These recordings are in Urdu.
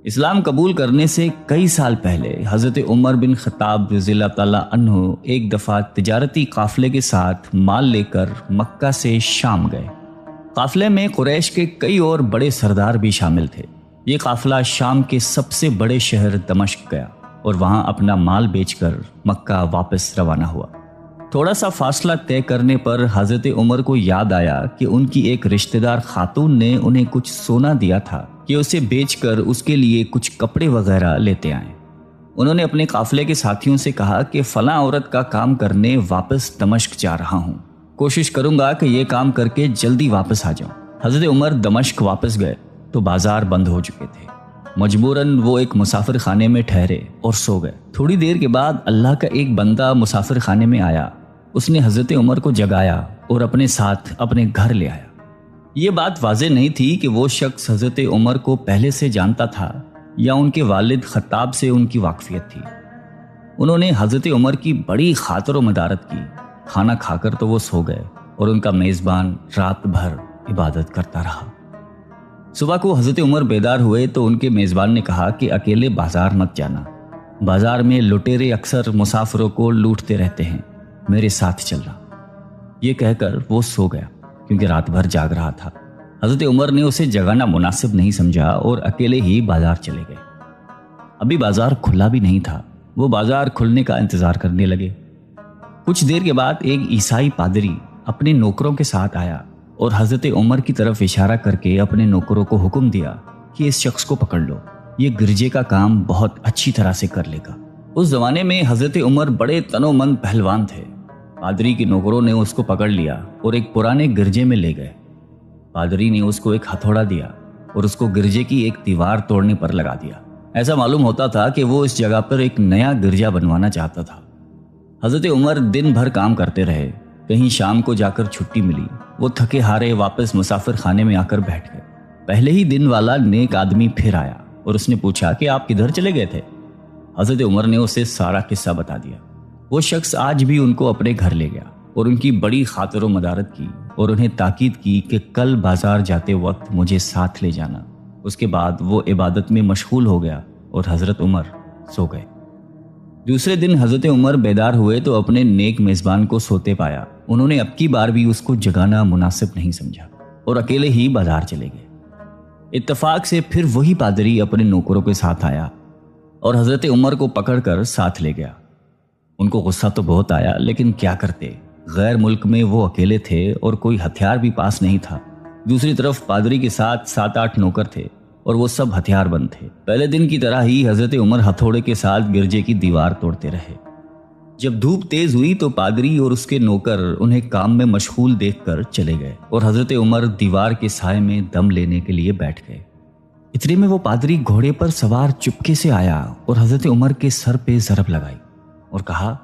اسلام قبول کرنے سے کئی سال پہلے حضرت عمر بن خطاب رضی اللہ تعالیٰ عنہ ایک دفعہ تجارتی قافلے کے ساتھ مال لے کر مکہ سے شام گئے۔ قافلے میں قریش کے کئی اور بڑے سردار بھی شامل تھے۔ یہ قافلہ شام کے سب سے بڑے شہر دمشق گیا اور وہاں اپنا مال بیچ کر مکہ واپس روانہ ہوا۔ تھوڑا سا فاصلہ طے کرنے پر حضرت عمر کو یاد آیا کہ ان کی ایک رشتہ دار خاتون نے انہیں کچھ سونا دیا تھا کہ اسے بیچ کر اس کے لیے کچھ کپڑے وغیرہ لیتے آئیں۔ انہوں نے اپنے قافلے کے ساتھیوں سے کہا کہ فلاں عورت کا کام کرنے واپس دمشق جا رہا ہوں، کوشش کروں گا کہ یہ کام کر کے جلدی واپس آ جاؤں۔ حضرت عمر دمشق واپس گئے تو بازار بند ہو چکے تھے۔ مجبوراً وہ ایک مسافر خانے میں ٹھہرے اور سو گئے۔ تھوڑی دیر کے بعد اللہ کا ایک بندہ مسافر خانے میں آیا۔ اس نے حضرت عمر کو جگایا اور اپنے ساتھ اپنے گھر لے آیا۔ یہ بات واضح نہیں تھی کہ وہ شخص حضرت عمر کو پہلے سے جانتا تھا یا ان کے والد خطاب سے ان کی واقفیت تھی۔ انہوں نے حضرت عمر کی بڑی خاطر و مدارت کی۔ کھانا کھا کر تو وہ سو گئے اور ان کا میزبان رات بھر عبادت کرتا رہا۔ صبح کو حضرت عمر بیدار ہوئے تو ان کے میزبان نے کہا کہ اکیلے بازار مت جانا، بازار میں لٹیرے اکثر مسافروں کو لوٹتے رہتے ہیں، میرے ساتھ چلنا۔ یہ کہہ کر وہ سو گیا کیونکہ رات بھر جاگ رہا تھا۔ حضرت عمر نے اسے جگانا مناسب نہیں سمجھا اور اکیلے ہی بازار چلے گئے۔ ابھی بازار کھلا بھی نہیں تھا، وہ بازار کھلنے کا انتظار کرنے لگے۔ کچھ دیر کے بعد ایک عیسائی پادری اپنے نوکروں کے ساتھ آیا اور حضرت عمر کی طرف اشارہ کر کے اپنے نوکروں کو حکم دیا کہ اس شخص کو پکڑ لو، یہ گرجے کا کام بہت اچھی طرح سے کر لے گا۔ اس زمانے میں حضرت عمر بڑے تنومند پہلوان تھے۔ پادری کے نوکروں نے اس کو پکڑ لیا اور ایک پرانے گرجے میں لے گئے۔ پادری نے اس کو ایک ہتھوڑا دیا اور اس کو گرجے کی ایک دیوار توڑنے پر لگا دیا۔ ایسا معلوم ہوتا تھا کہ وہ اس جگہ پر ایک نیا گرجا بنوانا چاہتا تھا۔ حضرت عمر دن بھر کام کرتے رہے۔ کہیں شام کو جا کر چھٹی ملی، وہ تھکے ہارے واپس مسافر خانے میں آ کر بیٹھ گئے۔ پہلے ہی دن والا نیک آدمی پھر آیا اور اس نے پوچھا کہ آپ کدھر چلے گئے تھے؟ حضرت عمر نے اسے سارا قصہ بتا دیا۔ وہ شخص آج بھی ان کو اپنے گھر لے گیا اور ان کی بڑی خاطر و مدارت کی اور انہیں تاکید کی کہ کل بازار جاتے وقت مجھے ساتھ لے جانا۔ اس کے بعد وہ عبادت میں مشغول ہو گیا اور حضرت عمر سو گئے۔ دوسرے دن حضرت عمر بیدار ہوئے تو اپنے نیک میزبان کو سوتے پایا۔ انہوں نے اب کی بار بھی اس کو جگانا مناسب نہیں سمجھا اور اکیلے ہی بازار چلے گئے۔ اتفاق سے پھر وہی پادری اپنے نوکروں کے ساتھ آیا اور حضرت عمر کو پکڑ کر ساتھ لے گیا۔ ان کو غصہ تو بہت آیا، لیکن کیا کرتے، غیر ملک میں وہ اکیلے تھے اور کوئی ہتھیار بھی پاس نہیں تھا۔ دوسری طرف پادری کے ساتھ 7-8 نوکر تھے اور وہ سب ہتھیار بند تھے۔ پہلے دن کی طرح ہی حضرت عمر ہتھوڑے کے ساتھ گرجے کی دیوار توڑتے رہے۔ جب دھوپ تیز ہوئی تو پادری اور اس کے نوکر انہیں کام میں مشغول دیکھ کر چلے گئے اور حضرت عمر دیوار کے سائے میں دم لینے کے لیے بیٹھ گئے۔ اتنے میں وہ پادری گھوڑے پر سوار چپکے سے آیا اور حضرت عمر کے سر پہ ضرب لگائی اور کہا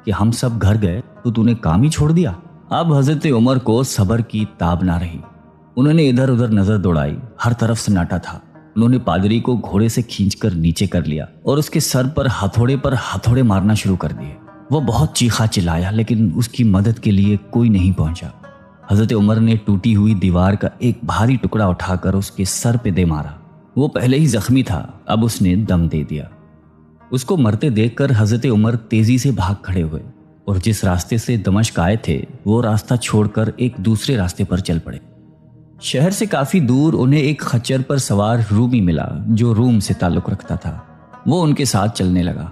کہ ہم سب گھر گئے تو نے کام ہی چھوڑ دیا۔ اب حضرت عمر کو صبر کی تاب نہ رہی۔ انہوں نے ادھر ادھر نظر دوڑائی، ہر طرف سناٹا تھا۔ انہوں نے پادری کو گھوڑے سے کھینچ کر نیچے کر لیا اور اس کے سر پر ہتھوڑے مارنا شروع کر دیے۔ وہ بہت چیخا چلایا لیکن اس کی مدد کے لیے کوئی نہیں پہنچا۔ حضرت عمر نے ٹوٹی ہوئی دیوار کا ایک بھاری ٹکڑا اٹھا کر اس کے سر پہ دے مارا۔ وہ پہلے ہی زخمی تھا، اب اس نے دم دے دیا۔ اس کو مرتے دیکھ کر حضرت عمر تیزی سے بھاگ کھڑے ہوئے اور جس راستے سے دمشق آئے تھے وہ راستہ چھوڑ کر ایک دوسرے راستے پر چل پڑے۔ شہر سے کافی دور انہیں ایک خچر پر سوار رومی ملا جو روم سے تعلق رکھتا تھا۔ وہ ان کے ساتھ چلنے لگا۔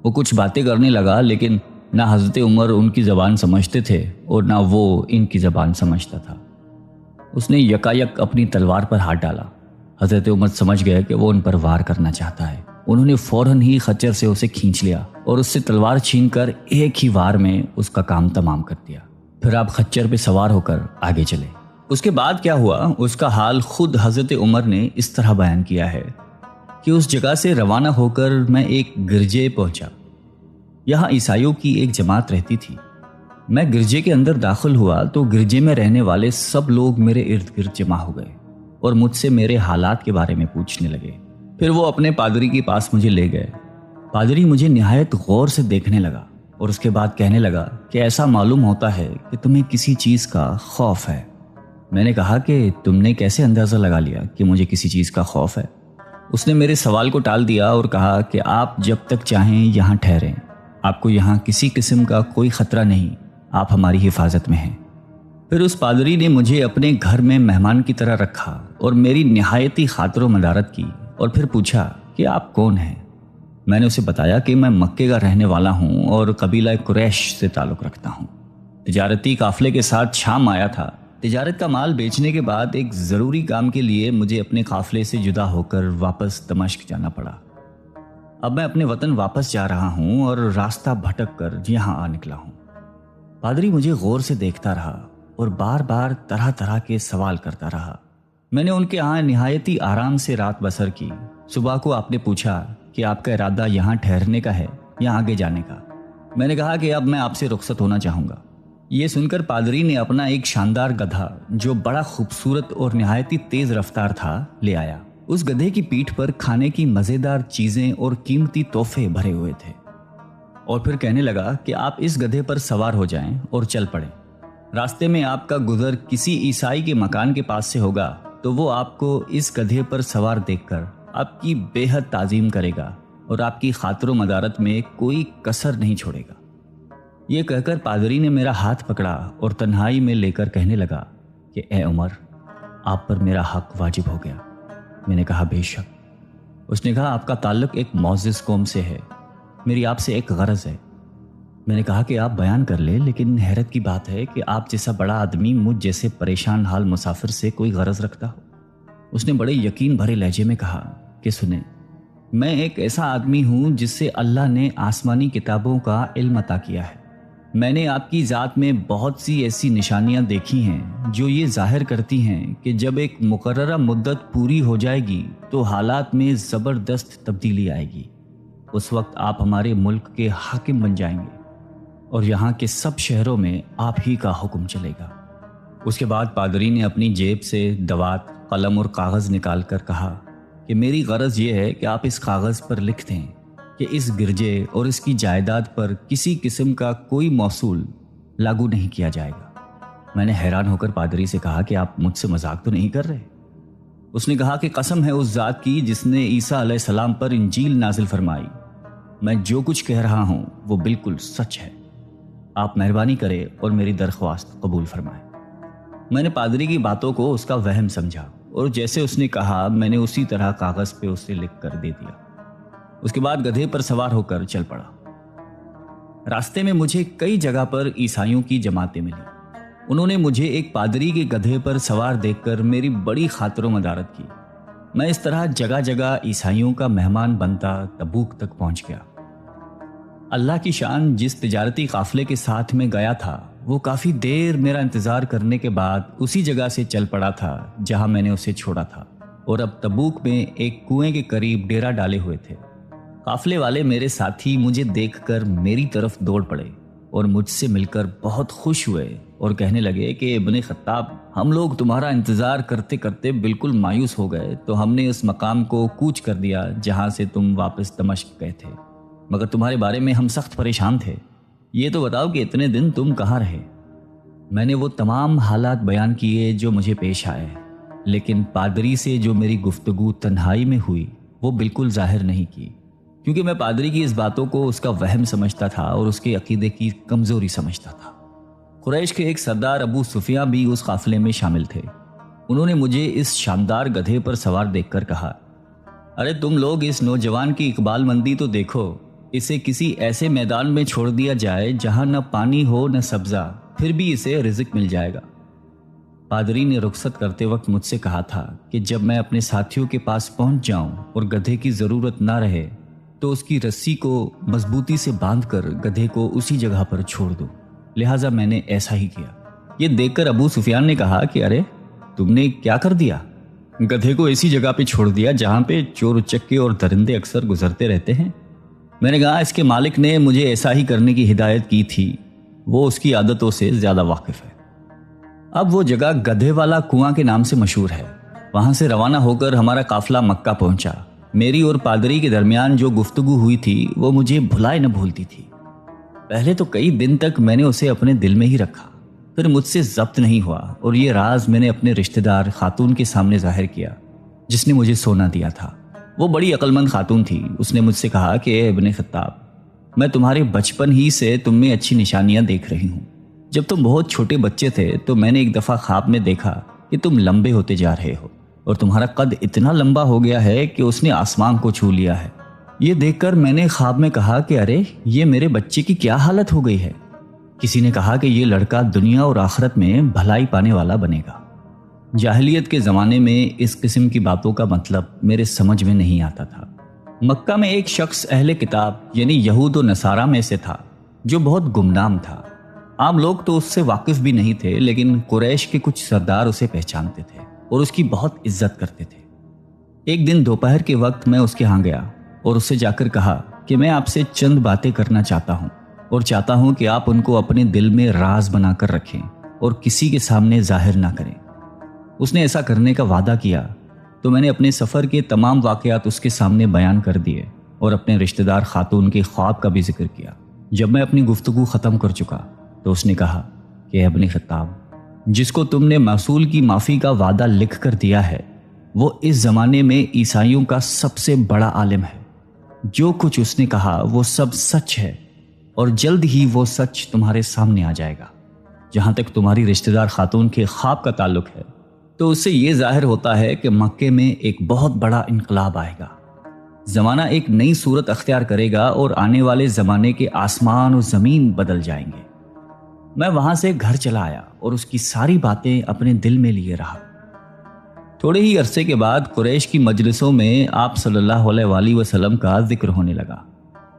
وہ کچھ باتیں کرنے لگا لیکن نہ حضرت عمر ان کی زبان سمجھتے تھے اور نہ وہ ان کی زبان سمجھتا تھا۔ اس نے یکایک اپنی تلوار پر ہاتھ ڈالا۔ حضرت عمر سمجھ گئے کہ وہ ان پر وار کرنا چاہتا ہے۔ انہوں نے فوراً ہی خچر سے اسے کھینچ لیا اور اس سے تلوار چھین کر ایک ہی وار میں اس کا کام تمام کر دیا۔ پھر آپ خچر پہ سوار ہو کر آگے چلے۔ اس کے بعد کیا ہوا اس کا حال خود حضرت عمر نے اس طرح بیان کیا ہے کہ اس جگہ سے روانہ ہو کر میں ایک گرجے پہنچا۔ یہاں عیسائیوں کی ایک جماعت رہتی تھی۔ میں گرجے کے اندر داخل ہوا تو گرجے میں رہنے والے سب لوگ میرے ارد گرد جمع ہو گئے اور مجھ سے میرے حالات کے بارے میں پوچھنے لگے۔ پھر وہ اپنے پادری کے پاس مجھے لے گئے۔ پادری مجھے نہایت غور سے دیکھنے لگا اور اس کے بعد کہنے لگا کہ ایسا معلوم ہوتا ہے کہ تمہیں کسی چیز کا خوف ہے۔ میں نے کہا کہ تم نے کیسے اندازہ لگا لیا کہ مجھے کسی چیز کا خوف ہے؟ اس نے میرے سوال کو ٹال دیا اور کہا کہ آپ جب تک چاہیں یہاں ٹھہریں، آپ کو یہاں کسی قسم کا کوئی خطرہ نہیں، آپ ہماری حفاظت میں ہیں۔ پھر اس پادری نے مجھے اپنے گھر میں مہمان کی طرح رکھا اور میری نہایتی خاطر و مدارت کی، اور پھر پوچھا کہ آپ کون ہیں؟ میں نے اسے بتایا کہ میں مکے کا رہنے والا ہوں اور قبیلہ قریش سے تعلق رکھتا ہوں۔ تجارتی قافلے کے ساتھ شام آیا تھا۔ تجارت کا مال بیچنے کے بعد ایک ضروری کام کے لیے مجھے اپنے قافلے سے جدا ہو کر واپس دمشق جانا پڑا۔ اب میں اپنے وطن واپس جا رہا ہوں اور راستہ بھٹک کر یہاں آ نکلا ہوں۔ پادری مجھے غور سے دیکھتا رہا اور بار بار طرح طرح کے سوال کرتا رہا۔ میں نے ان کے ہاں نہایتی آرام سے رات بسر کی۔ صبح کو آپ نے پوچھا کہ آپ کا ارادہ یہاں ٹھہرنے کا ہے یا آگے جانے کا؟ میں نے کہا کہ اب میں آپ سے رخصت ہونا چاہوں گا۔ یہ سن کر پادری نے اپنا ایک شاندار گدھا جو بڑا خوبصورت اور نہایتی تیز رفتار تھا لے آیا۔ اس گدھے کی پیٹھ پر کھانے کی مزیدار چیزیں اور قیمتی تحفے بھرے ہوئے تھے، اور پھر کہنے لگا کہ آپ اس گدھے پر سوار ہو جائیں اور چل پڑیں۔ راستے میں آپ کا گزر کسی عیسائی کے مکان کے پاس سے ہوگا تو وہ آپ کو اس گدھے پر سوار دیکھ کر آپ کی بے حد تعظیم کرے گا اور آپ کی خاطر و مدارت میں کوئی کسر نہیں چھوڑے گا۔ یہ کہہ کر پادری نے میرا ہاتھ پکڑا اور تنہائی میں لے کر کہنے لگا کہ اے عمر، آپ پر میرا حق واجب ہو گیا۔ میں نے کہا بے شک۔ اس نے کہا آپ کا تعلق ایک معزز قوم سے ہے، میری آپ سے ایک غرض ہے۔ میں نے کہا کہ آپ بیان کر لیں، لیکن حیرت کی بات ہے کہ آپ جیسا بڑا آدمی مجھ جیسے پریشان حال مسافر سے کوئی غرض رکھتا ہو۔ اس نے بڑے یقین بھرے لہجے میں کہا کہ سنیں، میں ایک ایسا آدمی ہوں جس سے اللہ نے آسمانی کتابوں کا علم عطا کیا ہے۔ میں نے آپ کی ذات میں بہت سی ایسی نشانیاں دیکھی ہیں جو یہ ظاہر کرتی ہیں کہ جب ایک مقررہ مدت پوری ہو جائے گی تو حالات میں زبردست تبدیلی آئے گی۔ اس وقت آپ ہمارے ملک کے حاکم بن جائیں گے اور یہاں کے سب شہروں میں آپ ہی کا حکم چلے گا۔ اس کے بعد پادری نے اپنی جیب سے دوات، قلم اور کاغذ نکال کر کہا کہ میری غرض یہ ہے کہ آپ اس کاغذ پر لکھ دیں کہ اس گرجے اور اس کی جائیداد پر کسی قسم کا کوئی موصول لاگو نہیں کیا جائے گا۔ میں نے حیران ہو کر پادری سے کہا کہ آپ مجھ سے مذاق تو نہیں کر رہے؟ اس نے کہا کہ قسم ہے اس ذات کی جس نے عیسیٰ علیہ السلام پر انجیل نازل فرمائی، میں جو کچھ کہہ رہا ہوں وہ بالکل سچ ہے۔ آپ مہربانی کریں اور میری درخواست قبول فرمائیں۔ میں نے پادری کی باتوں کو اس کا وہم سمجھا اور جیسے اس نے کہا میں نے اسی طرح کاغذ پہ اسے لکھ کر دے دیا۔ اس کے بعد گدھے پر سوار ہو کر چل پڑا۔ راستے میں مجھے کئی جگہ پر عیسائیوں کی جماعتیں ملی۔ انہوں نے مجھے ایک پادری کے گدھے پر سوار دیکھ کر میری بڑی خاطر و مدارت کی۔ میں اس طرح جگہ جگہ عیسائیوں کا مہمان بنتا تبوک تک پہنچ گیا۔ اللہ کی شان، جس تجارتی قافلے کے ساتھ میں گیا تھا وہ کافی دیر میرا انتظار کرنے کے بعد اسی جگہ سے چل پڑا تھا جہاں میں نے اسے چھوڑا تھا، اور اب تبوک میں ایک کنویں کے قریب ڈیرا ڈالے ہوئے تھے۔ قافلے والے میرے ساتھی مجھے دیکھ کر میری طرف دوڑ پڑے اور مجھ سے مل کر بہت خوش ہوئے اور کہنے لگے کہ ابن خطاب، ہم لوگ تمہارا انتظار کرتے کرتے بالکل مایوس ہو گئے تو ہم نے اس مقام کو کوچ کر دیا جہاں سے تم واپس دمشق گئے تھے، مگر تمہارے بارے میں ہم سخت پریشان تھے۔ یہ تو بتاؤ کہ اتنے دن تم کہاں رہے؟ میں نے وہ تمام حالات بیان کیے جو مجھے پیش آئے، لیکن پادری سے جو میری گفتگو تنہائی میں ہوئی وہ بالکل ظاہر نہیں کی، کیونکہ میں پادری کی اس باتوں کو اس کا وہم سمجھتا تھا اور اس کے عقیدے کی کمزوری سمجھتا تھا۔ قریش کے ایک سردار ابو سفیان بھی اس قافلے میں شامل تھے۔ انہوں نے مجھے اس شاندار گدھے پر سوار دیکھ کر کہا، ارے تم لوگ اس نوجوان کی اقبال مندی تو دیکھو، اسے کسی ایسے میدان میں چھوڑ دیا جائے جہاں نہ پانی ہو نہ سبزہ، پھر بھی اسے رزق مل جائے گا۔ پادری نے رخصت کرتے وقت مجھ سے کہا تھا کہ جب میں اپنے ساتھیوں کے پاس پہنچ جاؤں اور گدھے کی ضرورت نہ رہے تو اس کی رسی کو مضبوطی سے باندھ کر گدھے کو اسی جگہ پر چھوڑ دو، لہٰذا میں نے ایسا ہی کیا۔ یہ دیکھ کر ابو سفیان نے کہا کہ ارے تم نے کیا کر دیا؟ گدھے کو ایسی جگہ پہ چھوڑ دیا جہاں پہ چور اچکے اور درندے اکثر گزرتے رہتے ہیں۔ میں نے کہا اس کے مالک نے مجھے ایسا ہی کرنے کی ہدایت کی تھی، وہ اس کی عادتوں سے زیادہ واقف ہے۔ اب وہ جگہ گدھے والا کنواں کے نام سے مشہور ہے۔ وہاں سے روانہ ہو کر ہمارا قافلہ مکہ پہنچا۔ میری اور پادری کے درمیان جو گفتگو ہوئی تھی وہ مجھے بھلائے نہ بھولتی تھی۔ پہلے تو کئی دن تک میں نے اسے اپنے دل میں ہی رکھا، پھر مجھ سے ضبط نہیں ہوا اور یہ راز میں نے اپنے رشتہ دار خاتون کے سامنے ظاہر کیا جس نے مجھے سونا دیا تھا۔ وہ بڑی عقل مند خاتون تھی۔ اس نے مجھ سے کہا کہ اے ابن خطاب، میں تمہارے بچپن ہی سے تم میں اچھی نشانیاں دیکھ رہی ہوں۔ جب تم بہت چھوٹے بچے تھے تو میں نے ایک دفعہ خواب میں دیکھا کہ تم لمبے ہوتے جا رہے ہو اور تمہارا قد اتنا لمبا ہو گیا ہے کہ اس نے آسمان کو چھو لیا ہے۔ یہ دیکھ کر میں نے خواب میں کہا کہ ارے یہ میرے بچے کی کیا حالت ہو گئی ہے۔ کسی نے کہا کہ یہ لڑکا دنیا اور آخرت میں بھلائی پانے والا بنے گا۔ جاہلیت کے زمانے میں اس قسم کی باتوں کا مطلب میرے سمجھ میں نہیں آتا تھا۔ مکہ میں ایک شخص اہل کتاب یعنی یہود و نصارہ میں سے تھا جو بہت گمنام تھا۔ عام لوگ تو اس سے واقف بھی نہیں تھے، لیکن قریش کے کچھ سردار اسے پہچانتے تھے اور اس کی بہت عزت کرتے تھے۔ ایک دن دوپہر کے وقت میں اس کے ہاں گیا اور اس سے جا کر کہا کہ میں آپ سے چند باتیں کرنا چاہتا ہوں اور چاہتا ہوں کہ آپ ان کو اپنے دل میں راز بنا کر رکھیں اور کسی کے سامنے ظاہر نہ کریں۔ اس نے ایسا کرنے کا وعدہ کیا تو میں نے اپنے سفر کے تمام واقعات اس کے سامنے بیان کر دیے اور اپنے رشتہ دار خاتون کے خواب کا بھی ذکر کیا۔ جب میں اپنی گفتگو ختم کر چکا تو اس نے کہا کہ اے ابن خطاب، جس کو تم نے موصول کی معافی کا وعدہ لکھ کر دیا ہے وہ اس زمانے میں عیسائیوں کا سب سے بڑا عالم ہے۔ جو کچھ اس نے کہا وہ سب سچ ہے اور جلد ہی وہ سچ تمہارے سامنے آ جائے گا۔ جہاں تک تمہاری رشتہ دار خاتون کے خواب کا تعلق ہے تو اس سے یہ ظاہر ہوتا ہے کہ مکے میں ایک بہت بڑا انقلاب آئے گا۔ زمانہ ایک نئی صورت اختیار کرے گا اور آنے والے زمانے کے آسمان و زمین بدل جائیں گے۔ میں وہاں سے گھر چلا آیا اور اس کی ساری باتیں اپنے دل میں لیے رہا۔ تھوڑے ہی عرصے کے بعد قریش کی مجلسوں میں آپ صلی اللہ علیہ وآلہ وسلم کا ذکر ہونے لگا۔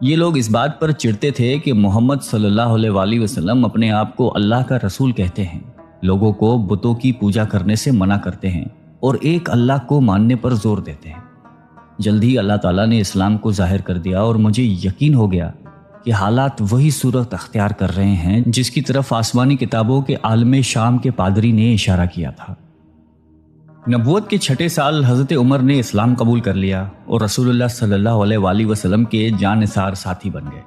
یہ لوگ اس بات پر چڑھتے تھے کہ محمد صلی اللہ علیہ وآلہ وسلم اپنے آپ کو اللہ کا رسول کہتے ہیں، لوگوں کو بتوں کی پوجا کرنے سے منع کرتے ہیں اور ایک اللہ کو ماننے پر زور دیتے ہیں۔ جلد ہی اللہ تعالیٰ نے اسلام کو ظاہر کر دیا اور مجھے یقین ہو گیا کہ حالات وہی صورت اختیار کر رہے ہیں جس کی طرف آسمانی کتابوں کے عالم شام کے پادری نے اشارہ کیا تھا۔ نبوت کے 6 سال حضرت عمر نے اسلام قبول کر لیا اور رسول اللہ صلی اللہ علیہ وآلہ وسلم کے جاں نثار ساتھی بن گئے۔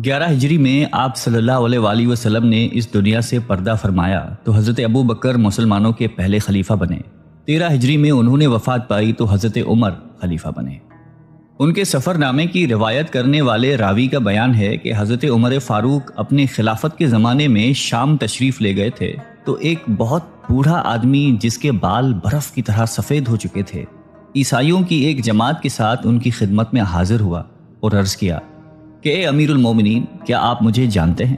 11 ہجری میں آپ صلی اللہ علیہ وآلہ وسلم نے اس دنیا سے پردہ فرمایا تو حضرت ابو بکر مسلمانوں کے پہلے خلیفہ بنے۔ 13 ہجری میں انہوں نے وفات پائی تو حضرت عمر خلیفہ بنے۔ ان کے سفر نامے کی روایت کرنے والے راوی کا بیان ہے کہ حضرت عمر فاروق اپنے خلافت کے زمانے میں شام تشریف لے گئے تھے تو ایک بہت بوڑھا آدمی جس کے بال برف کی طرح سفید ہو چکے تھے عیسائیوں کی ایک جماعت کے ساتھ ان کی خدمت میں حاضر ہوا اور عرض کیا کہ اے امیر المومنین، کیا آپ مجھے جانتے ہیں؟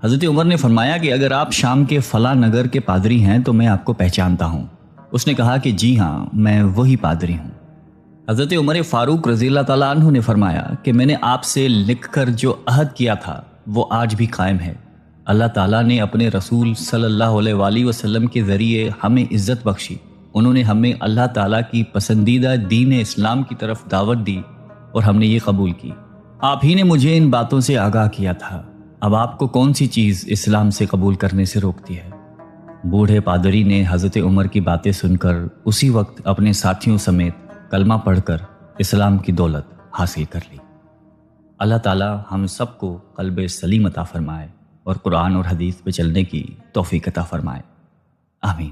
حضرت عمر نے فرمایا کہ اگر آپ شام کے فلاں نگر کے پادری ہیں تو میں آپ کو پہچانتا ہوں۔ اس نے کہا کہ جی ہاں، میں وہی پادری ہوں۔ حضرت عمر فاروق رضی اللہ تعالیٰ عنہ نے فرمایا کہ میں نے آپ سے لکھ کر جو عہد کیا تھا وہ آج بھی قائم ہے۔ اللہ تعالیٰ نے اپنے رسول صلی اللہ علیہ وآلہ وسلم کے ذریعے ہمیں عزت بخشی۔ انہوں نے ہمیں اللہ تعالیٰ کی پسندیدہ دین اسلام کی طرف دعوت دی اور ہم نے یہ قبول کی۔ آپ ہی نے مجھے ان باتوں سے آگاہ کیا تھا۔ اب آپ کو کون سی چیز اسلام سے قبول کرنے سے روکتی ہے؟ بوڑھے پادری نے حضرت عمر کی باتیں سن کر اسی وقت اپنے ساتھیوں سمیت کلمہ پڑھ کر اسلام کی دولت حاصل کر لی۔ اللہ تعالیٰ ہم سب کو قلب سلیم عطا فرمائے اور قرآن اور حدیث پہ چلنے کی توفیق عطا فرمائے۔ آمین۔